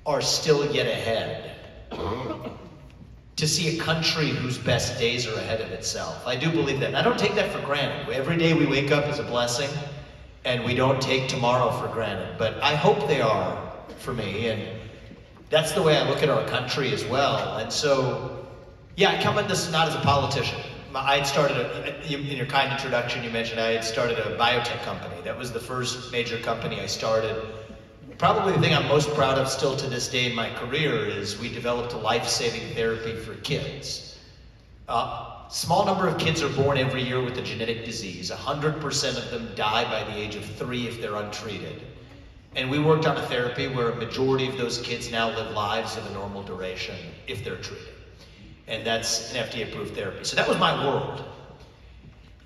are still yet ahead. To see a country whose best days are ahead of itself. I do believe that. And I don't take that for granted. Every day we wake up is a blessing, and we don't take tomorrow for granted. But I hope they are for me, and that's the way I look at our country as well. And so, yeah, I come at this not as a politician. I had started, in your kind introduction you mentioned I had started a biotech company. That was the first major company I started. Probably the thing I'm most proud of still to this day in my career is we developed a life-saving therapy for kids. Small number of kids are born every year with a genetic disease. 100% of them die by the age of 3 if they're untreated. And we worked on a therapy where a majority of those kids now live lives of a normal duration if they're treated. And that's an FDA-approved therapy. So that was my world.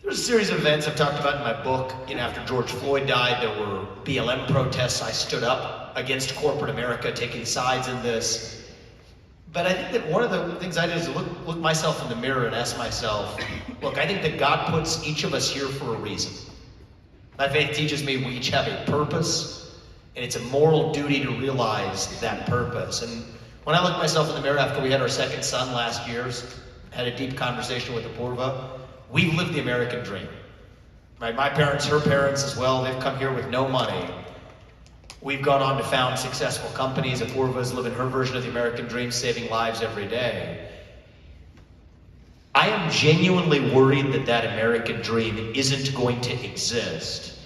There's a series of events I've talked about in my book. After George Floyd died, there were BLM protests. I stood up against corporate America, taking sides in this. But I think that one of the things I did is look myself in the mirror and ask myself, look, I think that God puts each of us here for a reason. My faith teaches me we each have a purpose, and it's a moral duty to realize that purpose. And when I looked myself in the mirror after we had our second son last year, had a deep conversation with Apurva, we've lived the American dream. Right? My parents, her parents as well, they've come here with no money. We've gone on to found successful companies. Apurva's living her version of the American dream, saving lives every day. I am genuinely worried that that American dream isn't going to exist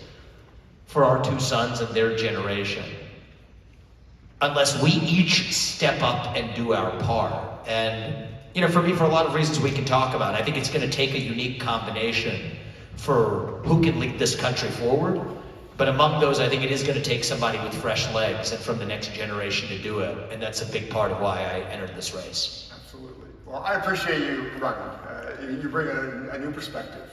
for our 2 sons and their generation unless we each step up and do our part. And for me, for a lot of reasons we can talk about, I think it's going to take a unique combination for who can lead this country forward. But among those, I think it is going to take somebody with fresh legs and from the next generation to do it. And that's a big part of why I entered this race. Absolutely. Well, I appreciate you running. You bring a new perspective.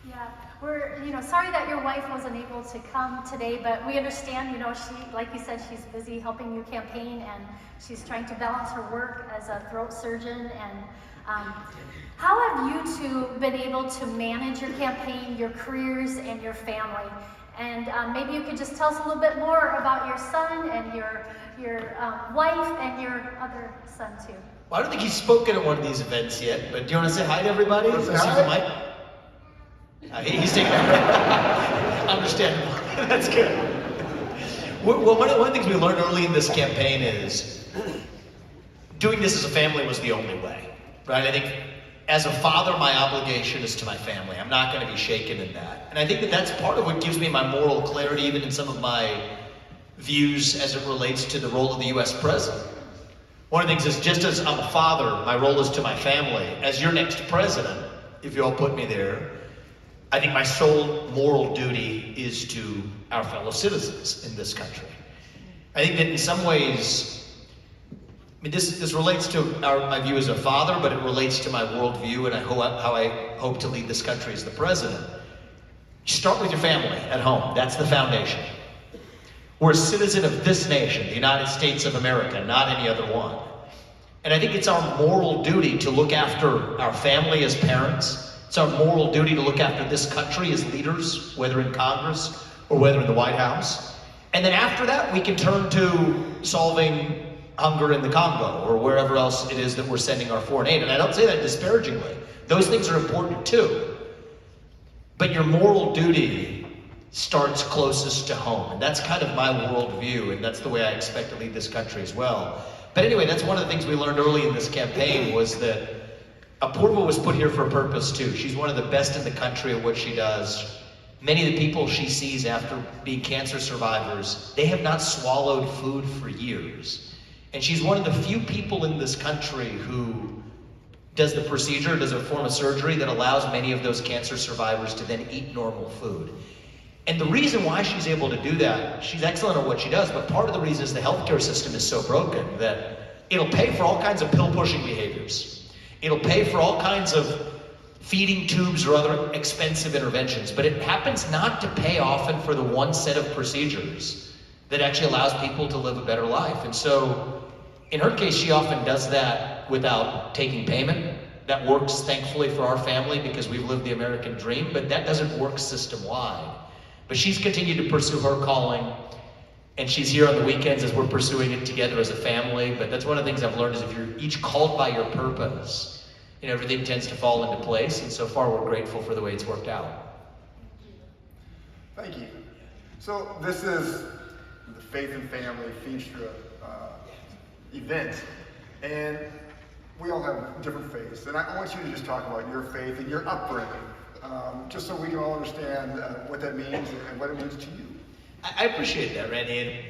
Yeah, we're sorry that your wife wasn't able to come today, but we understand, she, like you said, she's busy helping you campaign, and she's trying to balance her work as a throat surgeon. And how have you two been able to manage your campaign, your careers, and your family? And maybe you could just tell us a little bit more about your son and your wife and your other son too. Well, I don't think he's spoken at one of these events yet, but do you want to say hi to everybody? Say hi. He's taking it. Understandable. That's good. Well, one of the things we learned early in this campaign is doing this as a family was the only way, right? I think as a father, my obligation is to my family. I'm not going to be shaken in that. And I think that that's part of what gives me my moral clarity, even in some of my views as it relates to the role of the U.S. president. One of the things is, just as I'm a father, my role is to my family. As your next president, if you all put me there, I think my sole moral duty is to our fellow citizens in this country. I think that in some ways, this relates to my view as a father, but it relates to my worldview and how I hope to lead this country as the president. You start with your family at home. That's the foundation. We're a citizen of this nation, the United States of America, not any other one. And I think it's our moral duty to look after our family as parents. It's our moral duty to look after this country as leaders, whether in Congress or whether in the White House. And then after that, we can turn to solving hunger in the Congo or wherever else it is that we're sending our foreign aid. And I don't say that disparagingly. Those things are important too. But your moral duty starts closest to home. And that's kind of my worldview, and that's the way I expect to lead this country as well. But anyway, that's one of the things we learned early in this campaign, was that Apurva was put here for a purpose too. She's one of the best in the country at what she does. Many of the people she sees after being cancer survivors, they have not swallowed food for years. And she's one of the few people in this country who does the procedure, does a form of surgery that allows many of those cancer survivors to then eat normal food. And the reason why she's able to do that, she's excellent at what she does, but part of the reason is the healthcare system is so broken that it'll pay for all kinds of pill-pushing behaviors. It'll pay for all kinds of feeding tubes or other expensive interventions, but it happens not to pay often for the one set of procedures that actually allows people to live a better life. And so, in her case, she often does that without taking payment. That works, thankfully, for our family because we've lived the American dream, but that doesn't work system-wide. But she's continued to pursue her calling. And she's here on the weekends as we're pursuing it together as a family. But that's one of the things I've learned is if you're each called by your purpose, everything tends to fall into place. And so far, we're grateful for the way it's worked out. Thank you. So this is the Faith and Family Feenstra event. And we all have different faiths. And I want you to just talk about your faith and your upbringing, just so we can all understand what that means and what it means to you. I appreciate that, Randy. And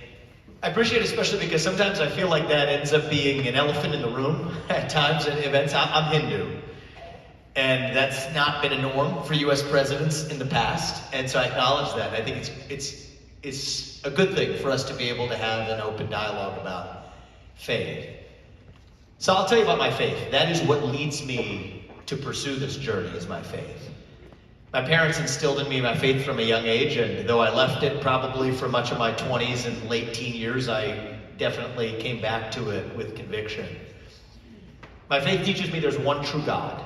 I appreciate it especially because sometimes I feel like that ends up being an elephant in the room at times at events. I'm Hindu. And that's not been a norm for U.S. presidents in the past. And so I acknowledge that. I think it's a good thing for us to be able to have an open dialogue about faith. So I'll tell you about my faith. That is what leads me to pursue this journey, is my faith. My parents instilled in me my faith from a young age, and though I left it probably for much of my 20s and late teen years, I definitely came back to it with conviction. My faith teaches me there's one true God,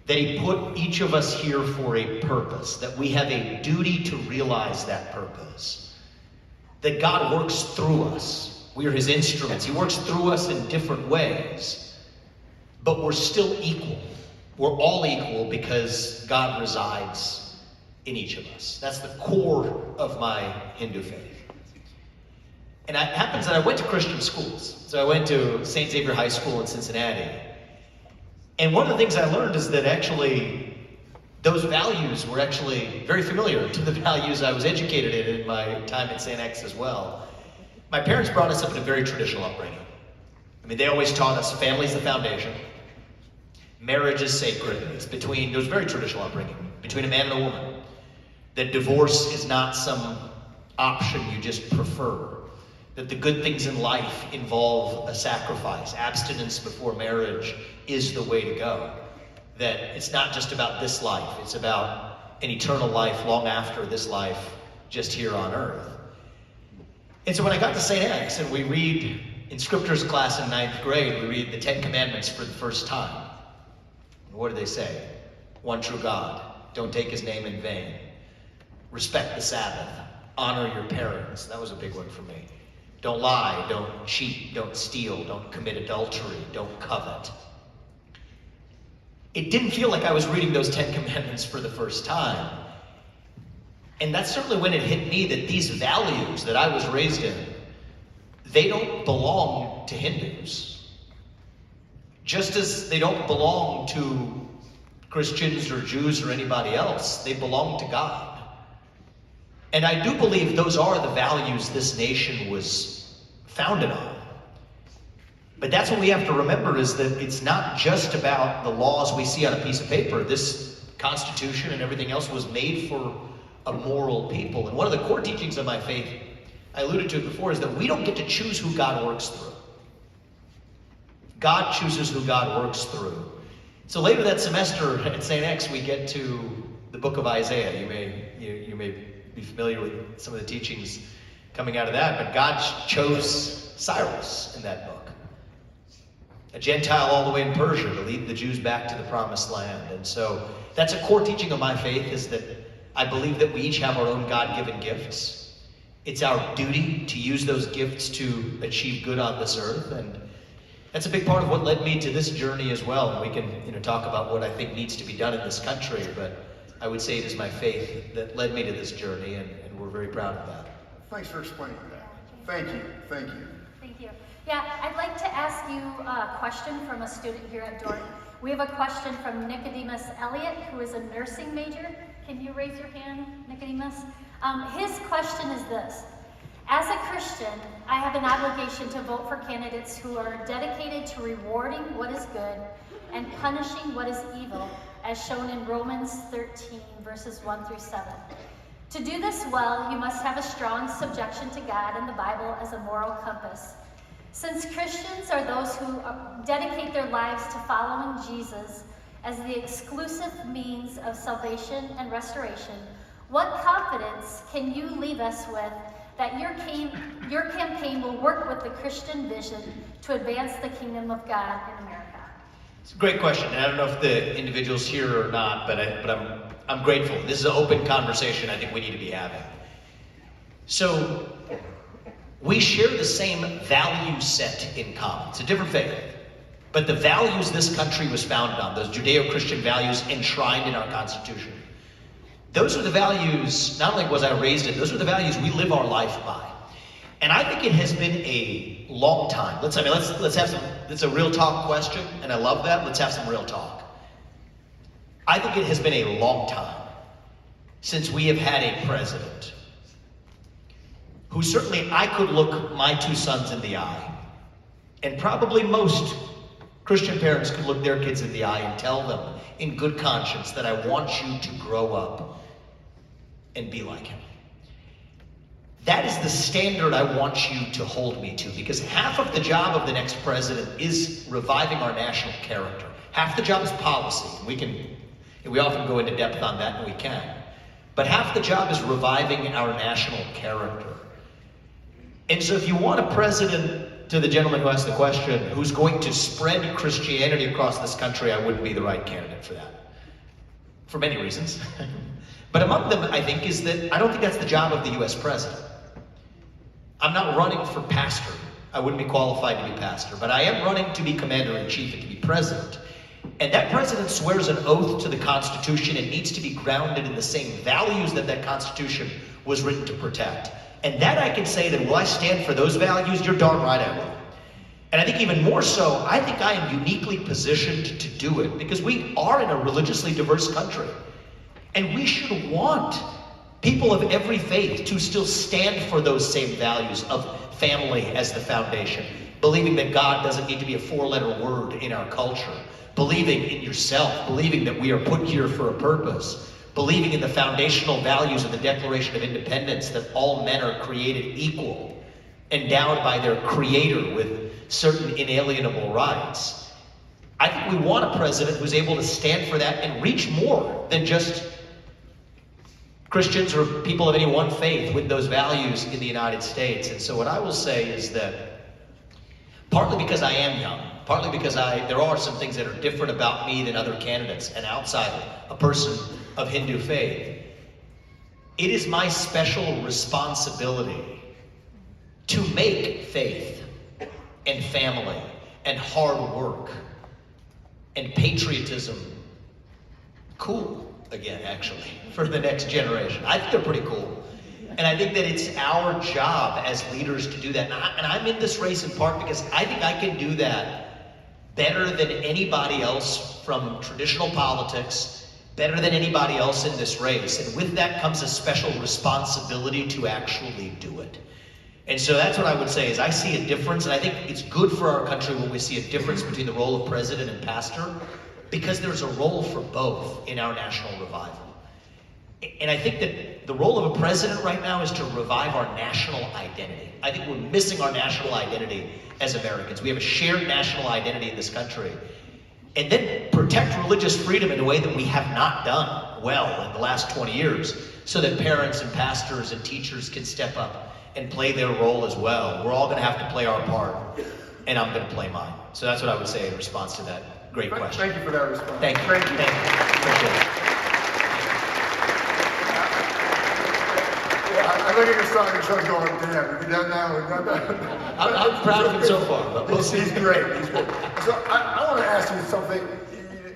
that He put each of us here for a purpose, that we have a duty to realize that purpose, that God works through us. We are His instruments. He works through us in different ways, but we're still equal. We're all equal because God resides in each of us. That's the core of my Hindu faith. And it happens that I went to Christian schools. So I went to St. Xavier High School in Cincinnati. And one of the things I learned is that actually those values were actually very familiar to the values I was educated in my time at St. X as well. My parents brought us up in a very traditional upbringing. I mean, they always taught us family's the foundation. Marriage is sacred. It was very traditional upbringing, between a man and a woman. That divorce is not some option you just prefer. That the good things in life involve a sacrifice. Abstinence before marriage is the way to go. That it's not just about this life, it's about an eternal life long after this life, just here on earth. And so when I got to St. X and we read in scriptures class in 9th grade, we read the 10 Commandments for the first time. What do they say? One true God. Don't take His name in vain. Respect the Sabbath. Honor your parents. That was a big one for me. Don't lie. Don't cheat. Don't steal. Don't commit adultery. Don't covet. It didn't feel like I was reading those 10 Commandments for the first time. And that's certainly when it hit me that these values that I was raised in, they don't belong to Hindus. Just as they don't belong to Christians or Jews or anybody else, they belong to God. And I do believe those are the values this nation was founded on. But that's what we have to remember, is that it's not just about the laws we see on a piece of paper. This Constitution and everything else was made for a moral people. And one of the core teachings of my faith, I alluded to it before, is that we don't get to choose who God works through. God chooses who God works through. So later that semester at St. X, we get to the book of Isaiah. You may be familiar with some of the teachings coming out of that, but God chose Cyrus in that book, a Gentile all the way in Persia, to lead the Jews back to the promised land. And so that's a core teaching of my faith, is that I believe that we each have our own God-given gifts. It's our duty to use those gifts to achieve good on this earth, and that's a big part of what led me to this journey as well. And we can talk about what I think needs to be done in this country, but I would say it is my faith that led me to this journey, and we're very proud of that. Thanks for explaining that. Thank you. Thank you. Thank you. Yeah, I'd like to ask you a question from a student here at Dordt. We have a question from Nicodemus Elliott, who is a nursing major. Can you raise your hand, Nicodemus? His question is this. As a Christian, I have an obligation to vote for candidates who are dedicated to rewarding what is good and punishing what is evil, as shown in Romans 13, verses 1 through 7. To do this well, you must have a strong subjection to God and the Bible as a moral compass. Since Christians are those who dedicate their lives to following Jesus as the exclusive means of salvation and restoration, what confidence can you leave us with that your campaign will work with the Christian vision to advance the kingdom of God in America? It's a great question, and I don't know if the individual's here or not, but I'm grateful. This is an open conversation I think we need to be having. So we share the same value set in common. It's a different faith. But the values this country was founded on, those Judeo-Christian values enshrined in our Constitution, those are the values, not only was I raised in, those are the values we live our life by. And I think it has been a long time. Let's have some, it's a real talk question, and I love that. Let's have some real talk. I think it has been a long time since we have had a president who certainly I could look my two sons in the eye, and probably most Christian parents could look their kids in the eye and tell them in good conscience that I want you to grow up and be like him. That is the standard I want you to hold me to, because half of the job of the next president is reviving our national character. Half the job is policy. We often go into depth on that, and we can. But half the job is reviving our national character. And so if you want a president, to the gentleman who asked the question, who's going to spread Christianity across this country, I wouldn't be the right candidate for that. For many reasons. But among them, I think, is that I don't think that's the job of the U.S. president. I'm not running for pastor. I wouldn't be qualified to be pastor. But I am running to be commander-in-chief and to be president. And that president swears an oath to the Constitution and needs to be grounded in the same values that that Constitution was written to protect. And that I can say that will I stand for those values? You're darn right I will. And I think even more so, I think I am uniquely positioned to do it because we are in a religiously diverse country. And we should want people of every faith to still stand for those same values of family as the foundation, believing that God doesn't need to be a four-letter word in our culture, believing in yourself, believing that we are put here for a purpose, believing in the foundational values of the Declaration of Independence, that all men are created equal, endowed by their Creator with certain inalienable rights. I think we want a president who's able to stand for that and reach more than just Christians or people of any one faith with those values in the United States. And so what I will say is that partly because I am young, partly because there are some things that are different about me than other candidates and outside a person of Hindu faith, it is my special responsibility to make faith and family and hard work and patriotism cool again, actually, for the next generation. I think they're pretty cool. And I think that it's our job as leaders to do that. And I'm in this race in part because I think I can do that better than anybody else from traditional politics, better than anybody else in this race. And with that comes a special responsibility to actually do it. And so that's what I would say is I see a difference, and I think it's good for our country when we see a difference between the role of president and pastor, because there's a role for both in our national revival. And I think that the role of a president right now is to revive our national identity. I think we're missing our national identity as Americans. We have a shared national identity in this country. And then protect religious freedom in a way that we have not done well in the last 20 years, so that parents and pastors and teachers can step up and play their role as well. We're all going to have to play our part, and I'm going to play mine. So that's what I would say in response to that great question. Thank you for that response. Thank you. Thank you. Thank you. Appreciate it. I look at your son, your son's going, damn, we done now, we got that. I'm proud of him so far, but we'll see. He's great, he's great. So I want to ask you something.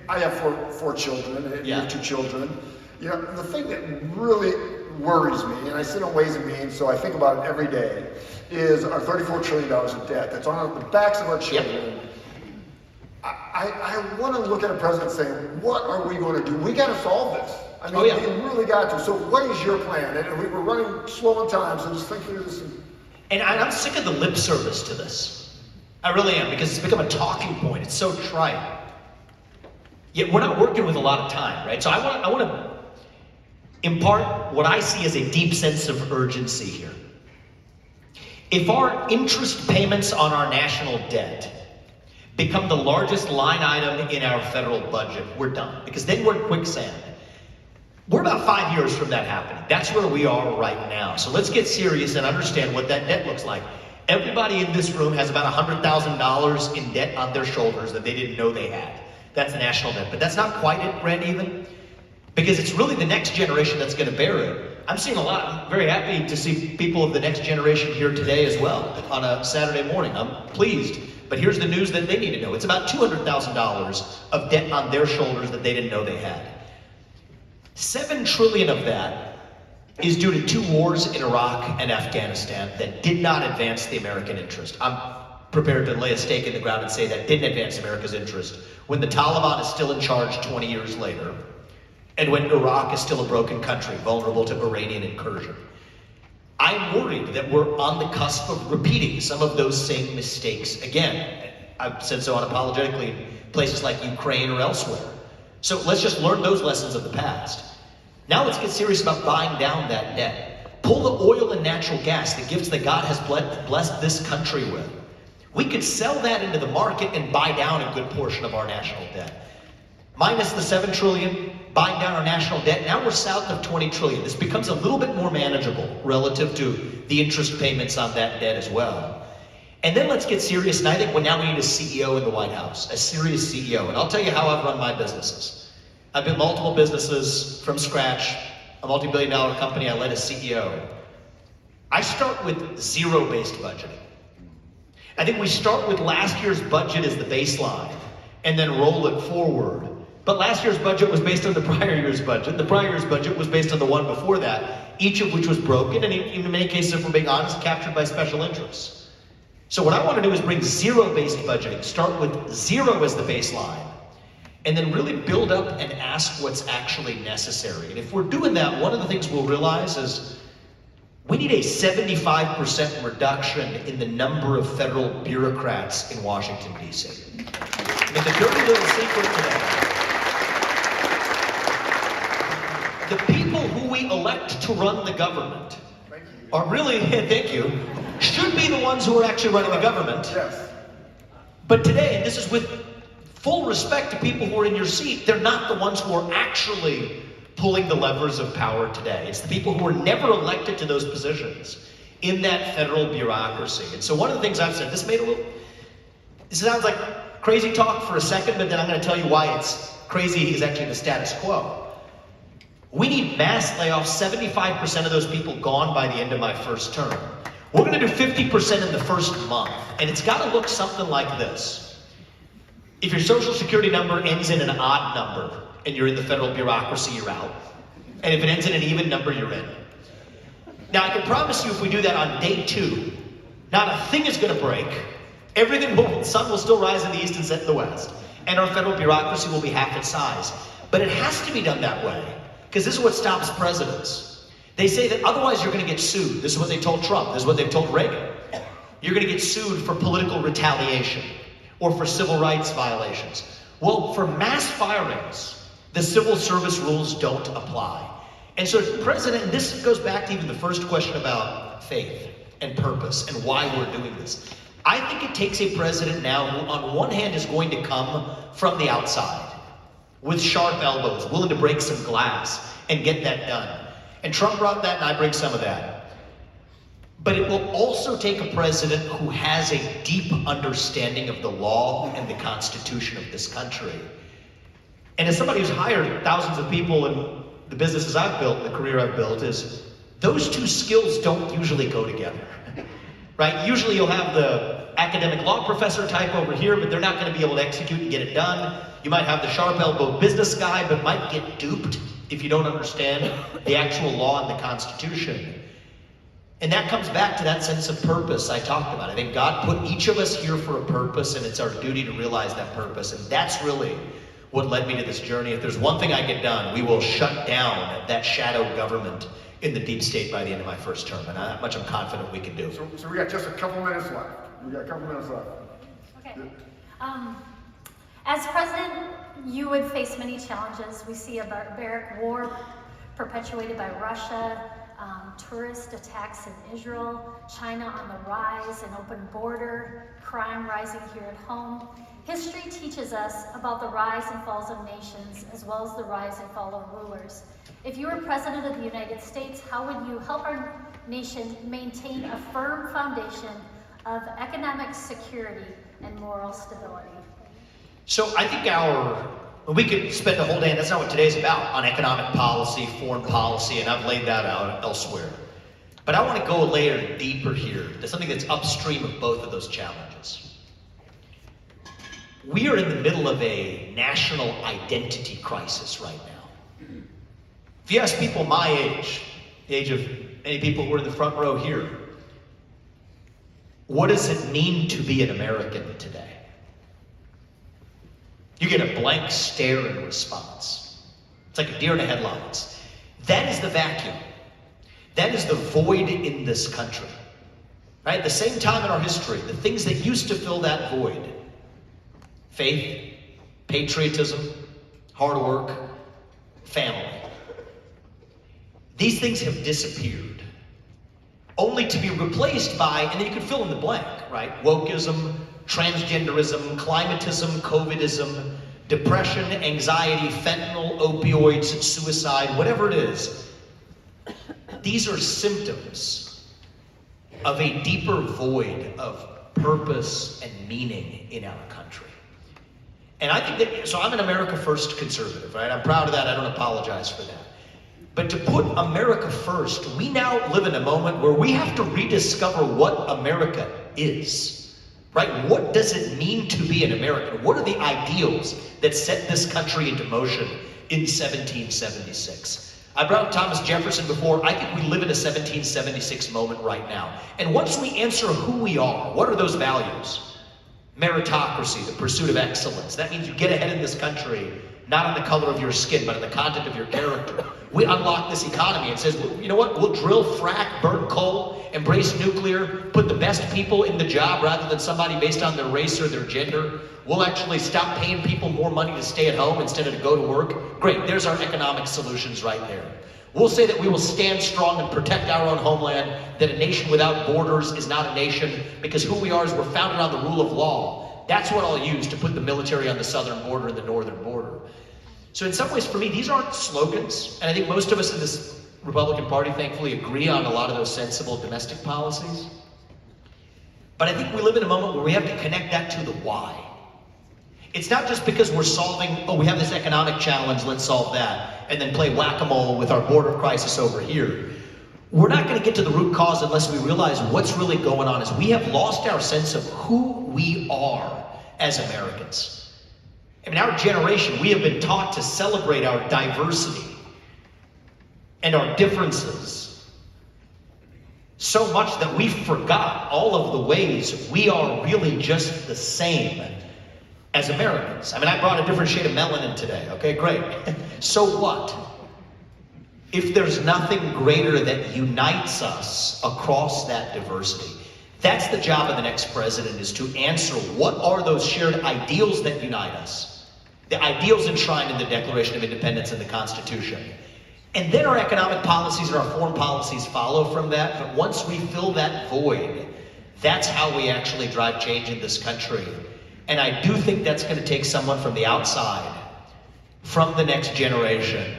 I have four children, and you have 2 children. You know, the thing that really worries me, and I sit on Ways and Means, so I think about it every day, is our $34 trillion of debt that's on the backs of our children. Yep. I want to look at a president saying, what are we going to do? We got to solve this. I mean, we really got to. So what is your plan? And we're running slow on time, so just think through this. And I'm sick of the lip service to this. I really am, because it's become a talking point. It's so trite. Yet we're not working with a lot of time, right? So I want to impart what I see as a deep sense of urgency here. If our interest payments on our national debt become the largest line item in our federal budget, we're done. Because then we're in quicksand. We're about 5 years from that happening. That's where we are right now. So let's get serious and understand what that debt looks like. Everybody in this room has about $100,000 in debt on their shoulders that they didn't know they had. That's national debt. But that's not quite it, Brent, even. Because it's really the next generation that's going to bear it. I'm seeing a lot. I'm very happy to see people of the next generation here today as well on a Saturday morning. I'm pleased. But here's the news that they need to know. It's about $200,000 of debt on their shoulders that they didn't know they had. $7 trillion of that is due to 2 wars in Iraq and Afghanistan that did not advance the American interest. I'm prepared to lay a stake in the ground and say that didn't advance America's interest when the Taliban is still in charge 20 years later, and when Iraq is still a broken country, vulnerable to Iranian incursion. I'm worried that we're on the cusp of repeating some of those same mistakes again. I've said so unapologetically in places like Ukraine or elsewhere. So let's just learn those lessons of the past. Now let's get serious about buying down that debt. Pull the oil and natural gas, the gifts that God has blessed this country with. We could sell that into the market and buy down a good portion of our national debt. Minus the $7 trillion, buying down our national debt, now we're south of $20 trillion. This becomes a little bit more manageable relative to the interest payments on that debt as well. And then let's get serious, and I think now we need a CEO in the White House, a serious CEO. And I'll tell you how I've run my businesses. I've built multiple businesses from scratch, a multi-billion-dollar company. I led a CEO. I start with zero-based budgeting. I think we start with last year's budget as the baseline, and then roll it forward. But last year's budget was based on the prior year's budget. The prior year's budget was based on the one before that, each of which was broken, and in many cases, if we're being honest, captured by special interests. So what I want to do is bring zero-based budgeting, start with zero as the baseline, and then really build up and ask what's actually necessary. And if we're doing that, one of the things we'll realize is we need a 75% reduction in the number of federal bureaucrats in Washington, D.C. I mean, the dirty little secret today. The people who we elect to run the government are really, thank you, should be the ones who are actually running the government. Yes. But today, and this is with full respect to people who are in your seat, they're not the ones who are actually pulling the levers of power today. It's the people who were never elected to those positions in that federal bureaucracy. And so one of the things I've said, this sounds like crazy talk for a second, but then I'm going to tell you why it's crazy is actually the status quo. We need mass layoffs, 75% of those people gone by the end of my first term. We're going to do 50% in the first month, and it's got to look something like this. If your social security number ends in an odd number, and you're in the federal bureaucracy, you're out. And if it ends in an even number, you're in. Now, I can promise you if we do that on day 2, not a thing is going to break. The sun will still rise in the east and set in the west. And our federal bureaucracy will be half its size. But it has to be done that way. Because this is what stops presidents. They say that otherwise you're going to get sued. This is what they told Trump. This is what they've told Reagan. You're going to get sued for political retaliation or for civil rights violations. Well, for mass firings, the civil service rules don't apply. And so president, and this goes back to even the first question about faith and purpose and why we're doing this. I think it takes a president now who on one hand is going to come from the outside with sharp elbows, willing to break some glass and get that done. And Trump brought that, and I bring some of that. But it will also take a president who has a deep understanding of the law and the Constitution of this country. And as somebody who's hired thousands of people in the businesses I've built, the career I've built, is those two skills don't usually go together, right? Usually you'll have the academic law professor type over here, but they're not going to be able to execute and get it done. You might have the sharp elbow business guy, but might get duped if you don't understand the actual law and the Constitution. And that comes back to that sense of purpose I talked about. I think God put each of us here for a purpose, and it's our duty to realize that purpose. And that's really what led me to this journey. If there's one thing I get done, we will shut down that shadow government in the deep state by the end of my first term. And that much I'm confident we can do. So we got just a couple minutes left. Okay. As president, you would face many challenges. We see a barbaric war perpetuated by Russia, tourist attacks in Israel, China on the rise, an open border, crime rising here at home. History teaches us about the rise and falls of nations, as well as the rise and fall of rulers. If you were president of the United States, how would you help our nation maintain a firm foundation of economic security and moral stability? So I think our We could spend a whole day, and that's not what today's about, on economic policy, foreign policy, and I've laid that out elsewhere. But I want to go a layer deeper here to something that's upstream of both of those challenges. We are in the middle of a national identity crisis right now. If you ask people my age, the age of any people who are in the front row here, what does it mean to be an American today? You get a blank stare in response. It's like a deer in the headlights. That is the vacuum. That is the void in this country. Right? At the same time in our history, the things that used to fill that void, faith, patriotism, hard work, family, these things have disappeared, only to be replaced by, and then you could fill in the blank, right? Wokeism, transgenderism, climatism, COVIDism, depression, anxiety, fentanyl, opioids, suicide, whatever it is. These are symptoms of a deeper void of purpose and meaning in our country. And I think that, so I'm an America First conservative, right? I'm proud of that. I don't apologize for that. But to put America first, we now live in a moment where we have to rediscover what America is, right? What does it mean to be an American? What are the ideals that set this country into motion in 1776? I brought up Thomas Jefferson before. I think we live in a 1776 moment right now. And once we answer who we are, what are those values? Meritocracy, the pursuit of excellence. That means you get ahead in this country, not on the color of your skin, but on the content of your character. We unlock this economy and says, well, you know what? We'll drill, frack, burn coal, embrace nuclear, put the best people in the job rather than somebody based on their race or their gender. We'll actually stop paying people more money to stay at home instead of to go to work. Great, there's our economic solutions right there. We'll say that we will stand strong and protect our own homeland, that a nation without borders is not a nation, because who we are is we're founded on the rule of law. That's what I'll use to put the military on the southern border and the northern border. So in some ways, for me, these aren't slogans, and I think most of us in this Republican Party, thankfully, agree on a lot of those sensible domestic policies. But I think we live in a moment where we have to connect that to the why. It's not just because we're solving, oh, we have this economic challenge, let's solve that, and then play whack-a-mole with our border crisis over here. We're not going to get to the root cause unless we realize what's really going on is we have lost our sense of who we are as Americans. I mean, our generation, we have been taught to celebrate our diversity and our differences so much that we forgot all of the ways we are really just the same as Americans. I mean, I brought a different shade of melanin today, okay, great. So what? If there's nothing greater that unites us across that diversity, that's the job of the next president, is to answer what are those shared ideals that unite us. The ideals enshrined in the Declaration of Independence and the Constitution. And then our economic policies and our foreign policies follow from that. But once we fill that void, that's how we actually drive change in this country. And I do think that's going to take someone from the outside, from the next generation,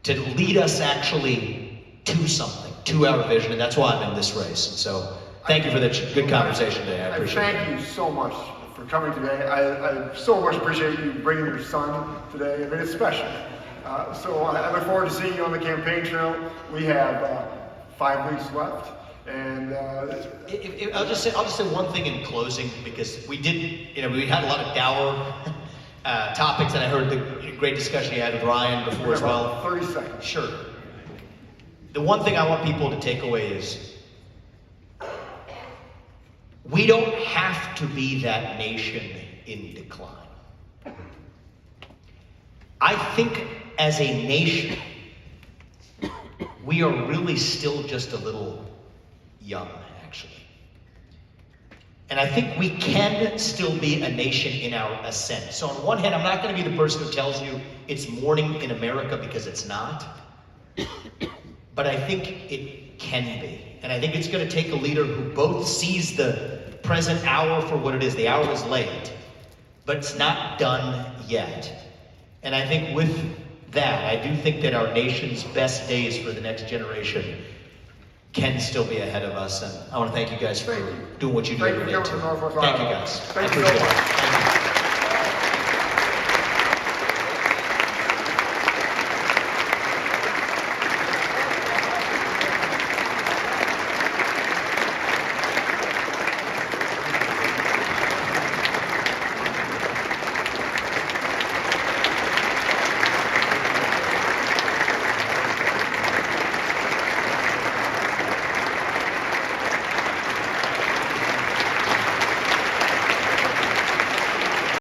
to lead us actually to something, to our vision. And that's why I'm in this race. And so thank you for the good conversation today. I appreciate it. Thank you so much for coming today. I so much appreciate you bringing your son today. I mean, it's special. So I look forward to seeing you on the campaign trail. We have 5 weeks left, and I'll just say one thing in closing, because we had a lot of dour topics, and I heard the great discussion you had with Ryan before as well. 30 seconds. Sure. The one thing I want people to take away is we don't have to be that nation in decline. I think as a nation, we are really still just a little young, actually. And I think we can still be a nation in our ascent. So on one hand, I'm not going to be the person who tells you it's morning in America, because it's not. But I think it can be. And I think it's going to take a leader who both sees the present hour for what it is. The hour is late, but it's not done yet. And I think with that, I do think that our nation's best days for the next generation can still be ahead of us. And I want to thank you guys for doing what you do every day too. Thank you guys. I appreciate it. Thank you.